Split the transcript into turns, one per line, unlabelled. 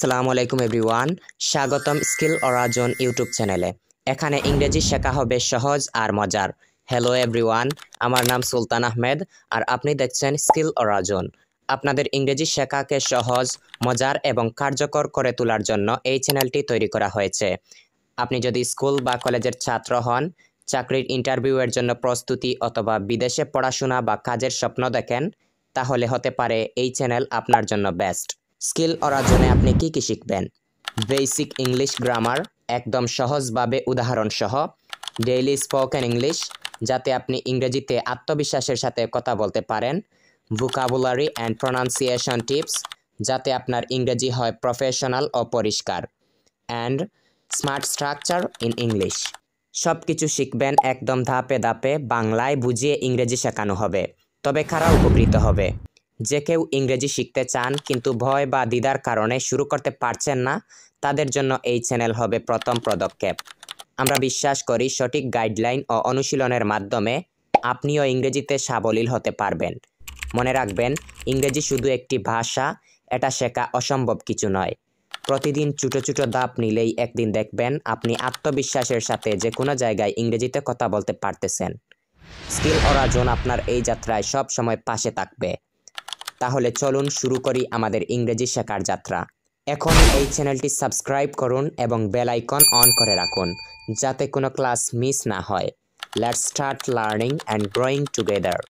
আসসালামু আলাইকুম এভরিওয়ান, স্বাগতম স্কিল অরাজন ইউটিউব চ্যানেলে। এখানে ইংরেজি শেখা হবে সহজ আর মজার। হ্যালো এভরিওয়ান, আমার নাম সুলতান আহমেদ আর আপনি দেখছেন স্কিল অরাজন। আপনাদের ইংরেজি শেখাকে সহজ, মজার এবং কার্যকর করে তোলার জন্য এই চ্যানেলটি তৈরি করা হয়েছে। আপনি যদি স্কুল বা কলেজের ছাত্র হন, চাকরির ইন্টারভিউয়ের জন্য প্রস্তুতি অথবা বিদেশে পড়াশোনা বা কাজের স্বপ্ন দেখেন, তাহলে হতে পারে এই চ্যানেল আপনার জন্য বেস্ট। স্কিল অরাজনে আপনি কি শিখবেন? বেসিক ইংলিশ গ্রামার, একদম সহজভাবে উদাহরণ সহ। ডেইলি স্পোকেন ইংলিশ, যাতে আপনি ইংরেজিতে আত্মবিশ্বাসের সাথে কথা বলতে পারেন। ভোকাবুলারি অ্যান্ড প্রনাউন্সিয়েশন টিপস, যাতে আপনার ইংরেজি হয় প্রফেশনাল ও পরিষ্কার। And smart structure in English. সব কিছু শিখবেন একদম ধাপে ধাপে, বাংলায় বুঝিয়ে ইংরেজি শেখানো হবে, তবে কারা উপকৃত হবে? যে কেউ ইংরেজি শিখতে চান কিন্তু ভয় বা দ্বিধার কারণে শুরু করতে পারছেন না, তাদের জন্য এই চ্যানেল হবে প্রথম পদক্ষেপ। আমরা বিশ্বাস করি সঠিক গাইডলাইন ও অনুশীলনের মাধ্যমে আপনিও ইংরেজিতে সাবলীল হতে পারবেন। মনে রাখবেন, ইংরেজি শুধু একটি ভাষা, এটা শেখা অসম্ভব কিছু নয়। প্রতিদিন ছোট ছোট ধাপ নিলেই একদিন দেখবেন আপনি আত্মবিশ্বাসের সাথে যে কোনো জায়গায় ইংরেজিতে কথা বলতে পারতেছেন। স্কিল অরাজন আপনার এই যাত্রায় সব সময় পাশে থাকবে। তাহলে চলুন শুরু করি আমাদের ইংরেজি শেখার যাত্রা। এখন এই চ্যানেলটি সাবস্ক্রাইব করুন এবং বেল আইকন অন করে রাখুন, যাতে কোনো ক্লাস মিস না হয়। Let's start learning and growing together.